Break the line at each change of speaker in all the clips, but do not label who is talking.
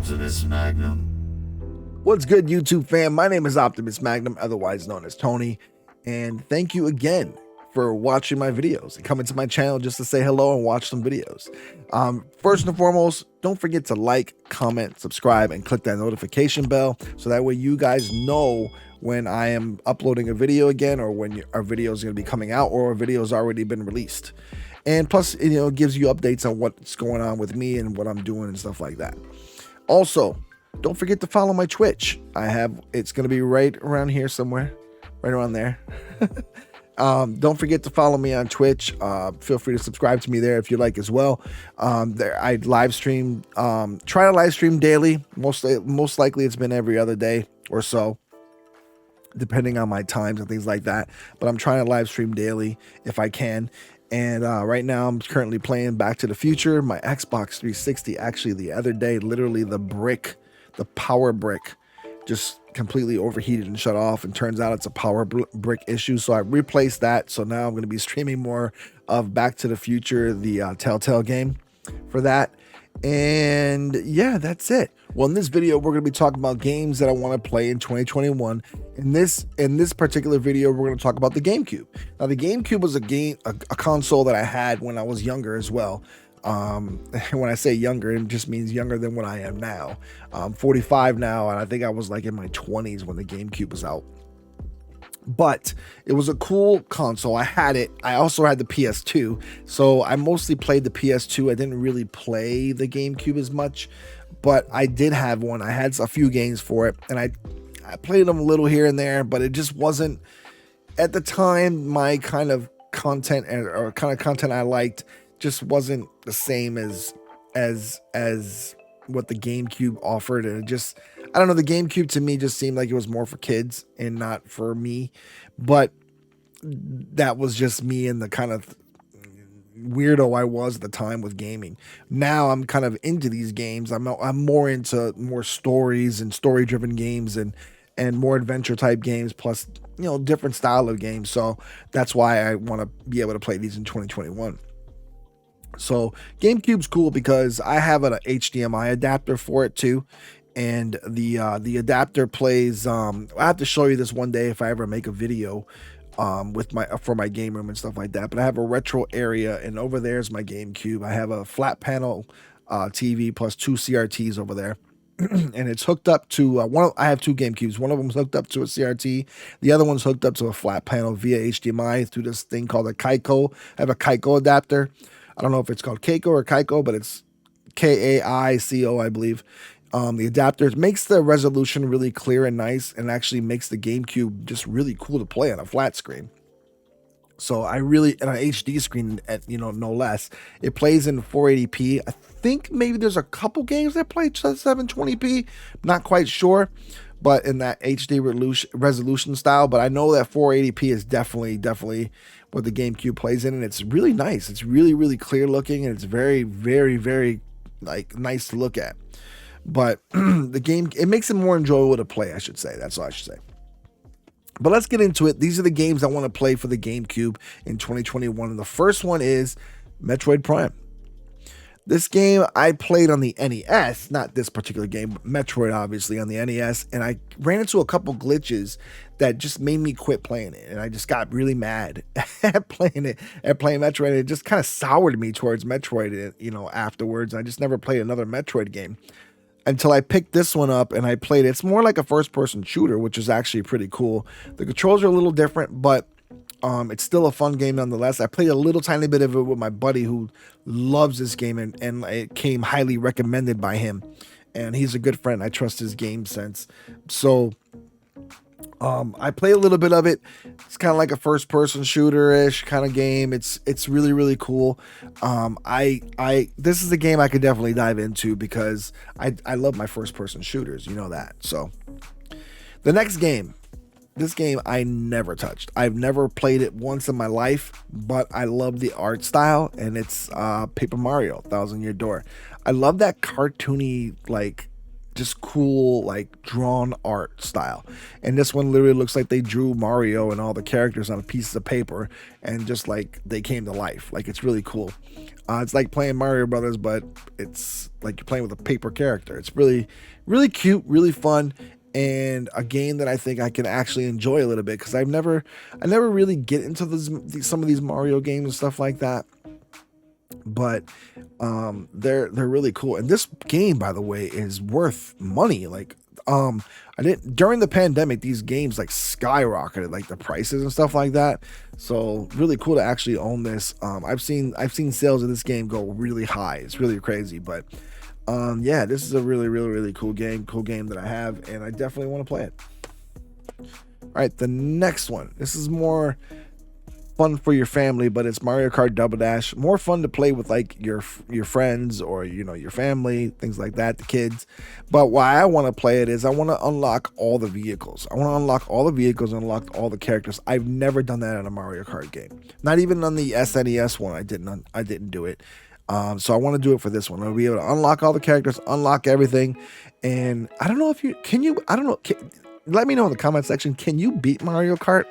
Optimus Magnum.
What's good, YouTube fam? My name is Optimus Magnum, otherwise known as Tony, and thank you again for watching my videos and coming to my channel just to say hello and watch some videos. First and foremost, don't forget to like, comment, subscribe, and click that notification bell so that way you guys know when I am uploading a video again, or when our video is going to be coming out, or a video has already been released. And plus, it gives you updates on what's going on with me and what I'm doing and stuff like that. Also, don't forget to follow my Twitch. It's going to be right around here somewhere, right around there. Don't forget to follow me on Twitch. Feel free to subscribe to me there if you like as well. I live stream, try to live stream daily. Most likely it's been every other day or so, depending on my times and things like that. But I'm trying to live stream daily if I can. And right now I'm currently playing Back to the Future. My Xbox 360, actually the other day, literally the power brick just completely overheated and shut off, and turns out it's a power brick issue. So I replaced that. So now I'm going to be streaming more of Back to the Future, the Telltale game for that. And yeah, that's it. Well, in this video, we're going to be talking about games that I want to play in 2021. In this particular video, we're going to talk about the Gamecube. Now, the Gamecube was a console that I had when I was younger as well. When I say younger, it just means younger than what I am now. I'm 45 now, and I think I was like in my 20s when the Gamecube was out. But it was a cool console. I had it. I also had the PS2, so I mostly played the PS2. I didn't really play the Gamecube as much, but I did have one. I had a few games for it, and I played them a little here and there, but it just wasn't, at the time, my kind of content or kind of content I liked just wasn't the same as what the Gamecube offered. And it just, I don't know, the Gamecube to me just seemed like it was more for kids and not for me. But that was just me and the kind of weirdo I was at the time with gaming. Now I'm kind of into these games. I'm more into more stories and story driven games and more adventure type games, plus different style of games. So that's why I want to be able to play these in 2021. So Gamecube's cool because I have an HDMI adapter for it too, and the adapter plays. I have to show you this one day if I ever make a video for my game room and stuff like that. But I have a retro area, and over there is my Gamecube. I have a flat panel TV plus two CRTs over there. And it's hooked up to I have two Gamecubes. One of them's hooked up to a CRT. The other one's hooked up to a flat panel via HDMI through this thing called a Kaiko. I have a Kaiko adapter. I don't know if it's called Keiko or Kaiko, but it's Kaico, I believe. The adapter makes the resolution really clear and nice, and actually makes the Gamecube just really cool to play on a flat screen. So and an HD screen at no less. It plays in 480p. I think maybe there's a couple games that play 720p. Not quite sure, but in that HD resolution style. But I know that 480p is definitely what the Gamecube plays in, and it's really nice. It's really, really clear looking, and it's very, very, very nice to look at. But the game, it makes it more enjoyable to play, I should say. That's all I should say. But let's get into it. These are the games I want to play for the Gamecube in 2021. And the first one is Metroid Prime. This game I played on the NES, not this particular game, but Metroid obviously on the NES. And I ran into a couple glitches that just made me quit playing it. And I just got really mad at playing Metroid. And it just kind of soured me towards Metroid, afterwards. I just never played another Metroid game until I picked this one up and I played it. It's more like a first-person shooter, which is actually pretty cool. The controls are a little different, but it's still a fun game nonetheless. I played a little tiny bit of it with my buddy who loves this game, and it came highly recommended by him. And he's a good friend. I trust his game sense. So I play a little bit of it. It's kind of like a first-person shooter-ish kind of game. It's really, really cool. This is a game I could definitely dive into because I love my first-person shooters. You know that. So the next game. This game I never touched. I've never played it once in my life, but I love the art style, and it's Paper Mario: Thousand Year Door. I love that cartoony just cool, like drawn art style. And this one literally looks like they drew Mario and all the characters on pieces of paper and just like they came to life. Like it's really cool. It's like playing Mario Brothers, but it's like you're playing with a paper character. It's really, really cute, really fun, and a game that I think I can actually enjoy a little bit because I never really get into some of these Mario games and stuff like that. But they're really cool. And this game, by the way, is worth money. Like I didn't during the pandemic, these games like skyrocketed, like the prices and stuff like that. So really cool to actually own this. I've seen sales of this game go really high. It's really crazy. But yeah, this is a really cool game that I have, and I definitely want to play it. All right, the next one. This is more fun for your family, but it's Mario Kart Double Dash. More fun to play with like your friends or your family, things like that, the kids. But why I want to play it is I want to unlock all the vehicles. I want to unlock all the vehicles and unlock all the characters. I've never done that in a Mario Kart game. Not even on the SNES one. I didn't do it. So I want to do it for this one. I'll be able to unlock all the characters, unlock everything. And I don't know if I don't know. Let me know in the comment section. Can you beat Mario Kart?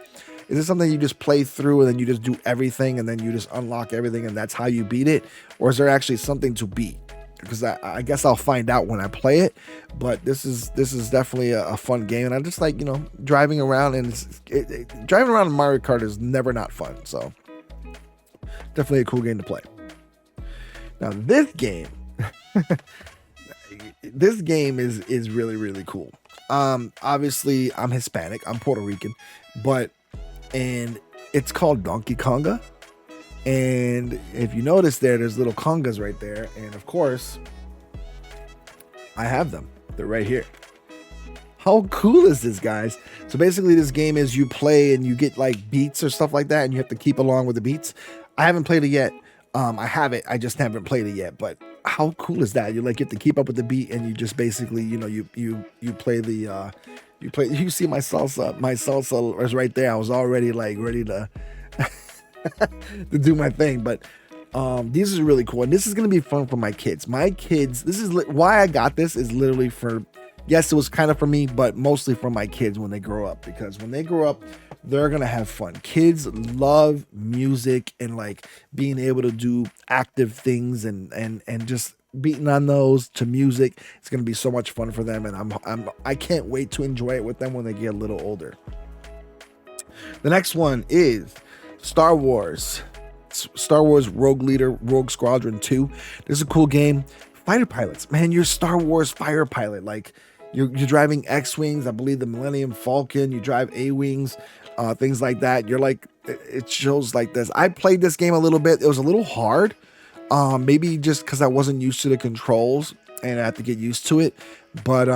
Is it something you just play through and then you just do everything and then you just unlock everything and that's how you beat it? Or is there actually something to beat? Because I guess I'll find out when I play it. But this is definitely a fun game. And I just like, driving around, and driving around in Mario Kart is never not fun. So definitely a cool game to play. Now this game, is really cool. Obviously I'm Hispanic, I'm Puerto Rican, and it's called Donkey Konga. And if you notice there's little congas right there. And of course, I have them. They're right here. How cool is this, guys? So basically this game is you play and you get like beats or stuff like that, and you have to keep along with the beats. I haven't played it yet. I have it. I just haven't played it yet. But how cool is that? You like get to keep up with the beat, and you just basically, you play the you see my salsa is right there. I was already like ready to to do my thing. But these are really cool, and this is going to be fun for my kids. This is why I got this is literally for, yes, it was kind of for me, but mostly for my kids when they grow up, because when they grow up, they're going to have fun. Kids love music and like being able to do active things and just beating on those to music. It's going to be so much fun for them, and I can't wait to enjoy it with them when they get a little older. The next one is Star Wars Rogue Squadron 2. This is a cool game. Fighter pilots, man, you're Star Wars fighter pilot. Like you're driving X-Wings, I believe the Millennium Falcon, you drive A-Wings, things like that. You're like, it shows like this. I played this game a little bit. It was a little hard. Maybe just because I wasn't used to the controls and I had to get used to it. But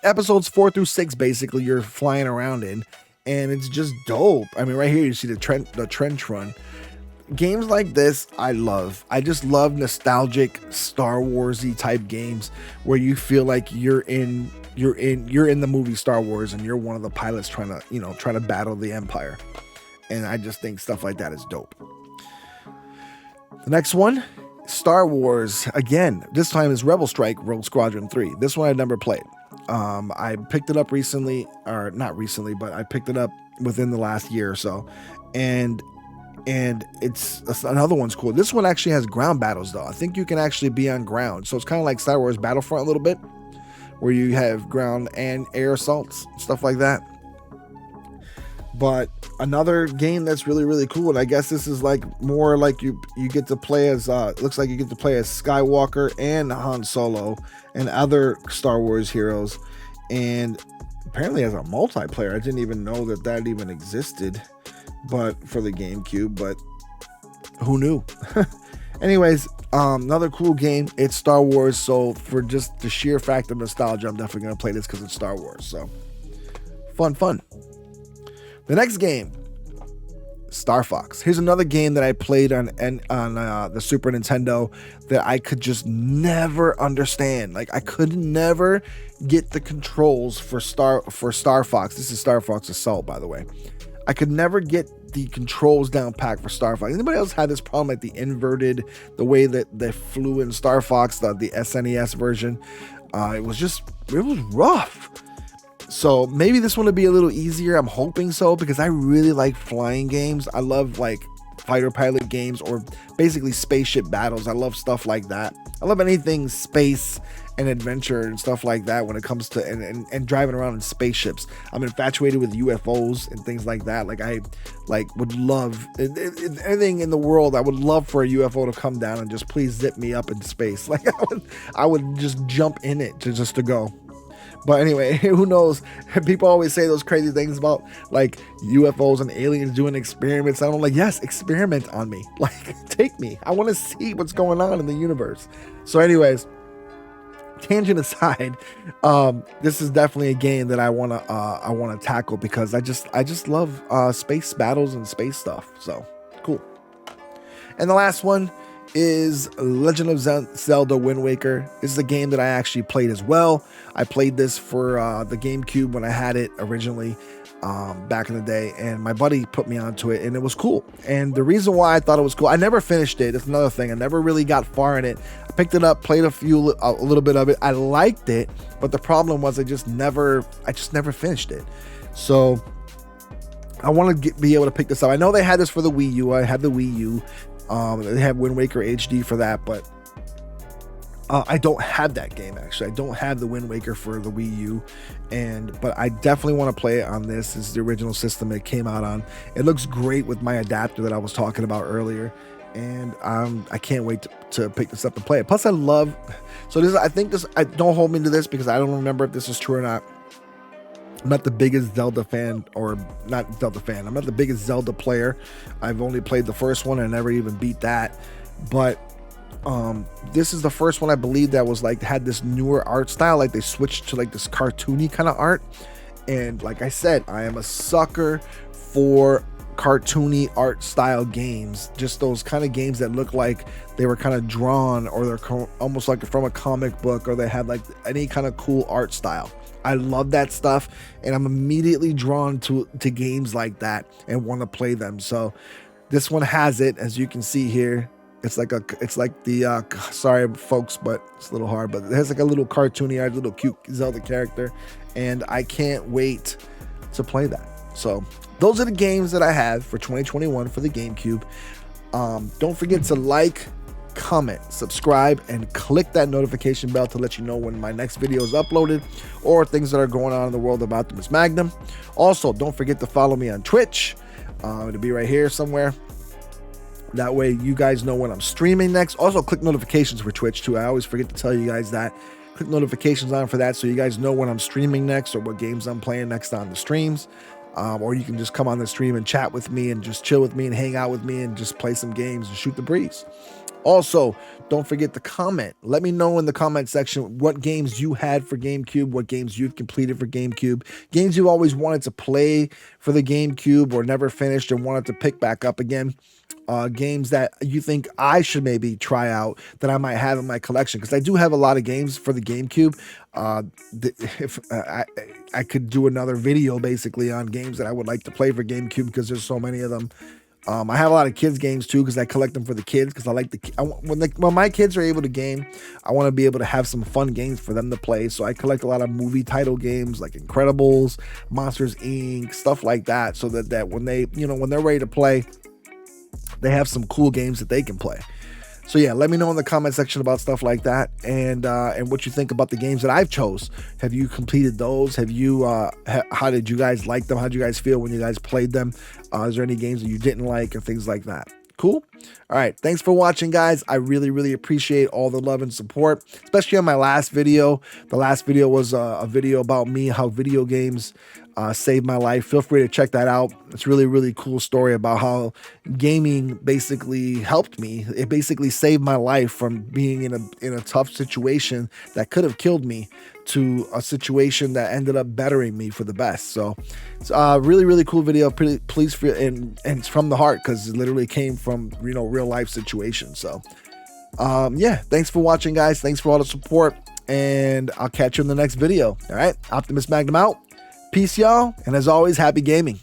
episodes 4 through 6, basically, you're flying around in, and it's just dope. I mean, right here you see the trench run. Games like this, I love. I just love nostalgic Star Warsy type games where you feel like you're in the movie Star Wars and you're one of the pilots trying to battle the Empire. And I just think stuff like that is dope. The next one, Star Wars, again, this time is Rebel Strike Rogue Squadron 3. This one I've never played. I picked it up recently, or not recently, but I picked it up within the last year or so. And it's another one's cool. This one actually has ground battles, though. I think you can actually be on ground. So it's kind of like Star Wars Battlefront a little bit, where you have ground and air assaults, stuff like that. But another game that's really cool, and I guess this is like more like you get to play as it looks like you get to play as Skywalker and Han Solo and other Star Wars heroes, and apparently as a multiplayer. I didn't even know that even existed, but for the Gamecube, but who knew? Anyways, another cool game. It's Star Wars, so for just the sheer fact of nostalgia, I'm definitely gonna play this because it's Star Wars. So fun. The next game, StarFox. Here's another game that I played on the Super Nintendo that I could just never understand. Like I could never get the controls for StarFox. This is StarFox Assault, by the way. I could never get the controls down pack for Star Fox. Anybody else had this problem, like the inverted, the way that they flew in Star Fox, the SNES version? It was rough. So maybe this one will be a little easier. I'm hoping so, because I really like flying games. I love like fighter pilot games, or basically spaceship battles. I love stuff like that. I love anything space and adventure and stuff like that when it comes to and driving around in spaceships. I'm infatuated with UFOs and things like that. Like I would love anything in the world. I would love for a UFO to come down and just please zip me up in space. Like I would just jump in it to go. But anyway, who knows? People always say those crazy things about like UFOs and aliens doing experiments. I'm like, yes, experiment on me. Like, take me. I want to see what's going on in the universe. So anyways, tangent aside, this is definitely a game that I want to tackle, because I just love space battles and space stuff. So cool. And the last one is Legend of Zelda Wind Waker. This is a game that I actually played as well. I played this for the GameCube when I had it originally back in the day, and my buddy put me onto it, and it was cool. And the reason why I thought it was cool, I never finished it. It's another thing. I never really got far in it. I picked it up, played a little bit of it. I liked it, but the problem was I just never finished it. So I want to be able to pick this up. I know they had this for the Wii U. I had the Wii U. They have Wind Waker HD for that, but I don't have that game. Actually, I don't have the Wind Waker for the Wii U, but I definitely want to play it on this. This is the original system it came out on. It looks great with my adapter that I was talking about earlier, and I can't wait to pick this up and play it. Plus, I love. So this, I think this. I don't hold me to this because I don't remember if this is true or not. I'm not the biggest Zelda fan, or not Zelda fan. I'm not the biggest Zelda player. I've only played the first one and never even beat that. But this is the first one, I believe, that was like had this newer art style. Like they switched to like this cartoony kind of art. And like I said, I am a sucker for cartoony art style games. Just those kind of games that look like they were kind of drawn, or they're almost like from a comic book, or they had like any kind of cool art style. I love that stuff, and I'm immediately drawn to games like that and want to play them. So this one has it, as you can see here. It's like the sorry folks, but it's a little hard, but it has like a little cartoony art, little cute Zelda character, and I can't wait to play that. So those are the games that I have for 2021 for the GameCube. Don't forget to like, comment, subscribe, and click that notification bell to let you know when my next video is uploaded, or things that are going on in the world about Optimus Magnum. Also, don't forget to follow me on Twitch. It'll be right here somewhere. That way you guys know when I'm streaming next. Also, click notifications for Twitch too. I always forget to tell you guys that. Click notifications on for that so you guys know when I'm streaming next, or what games I'm playing next on the streams. Or you can just come on the stream and chat with me and just chill with me and hang out with me and just play some games and shoot the breeze. Also, don't forget to comment. Let me know in the comment section what games you had for GameCube, what games you've completed for GameCube, games you always wanted to play for the GameCube or never finished and wanted to pick back up again. Games that you think I should maybe try out that I might have in my collection, because I do have a lot of games for the GameCube. If I could do another video basically on games that I would like to play for GameCube, because there's so many of them. I have a lot of kids games too, because I collect them for the kids, because I like when my kids are able to game, I want to be able to have some fun games for them to play. So I collect a lot of movie title games like Incredibles, Monsters Inc., stuff like that, so that when they're ready to play, they have some cool games that they can play. So yeah, let me know in the comment section about stuff like that, and what you think about the games that I've chose. Have you completed those? Have you? How did you guys like them? How did you guys feel when you guys played them? Is there any games that you didn't like, or things like that? Cool. All right. Thanks for watching, guys. I really, really appreciate all the love and support, especially on my last video. The last video was a video about me, how video games saved my life. Feel free to check that out. It's really, really cool story about how gaming basically helped me. It basically saved my life from being in a tough situation that could have killed me, to a situation that ended up bettering me for the best. So it's a really, really cool video. Please feel, and it's from the heart, because it literally came from real life situations. So yeah, thanks for watching, guys. Thanks for all the support, and I'll catch you in the next video. All right, Optimus Magnum out. Peace, y'all, and as always, happy gaming.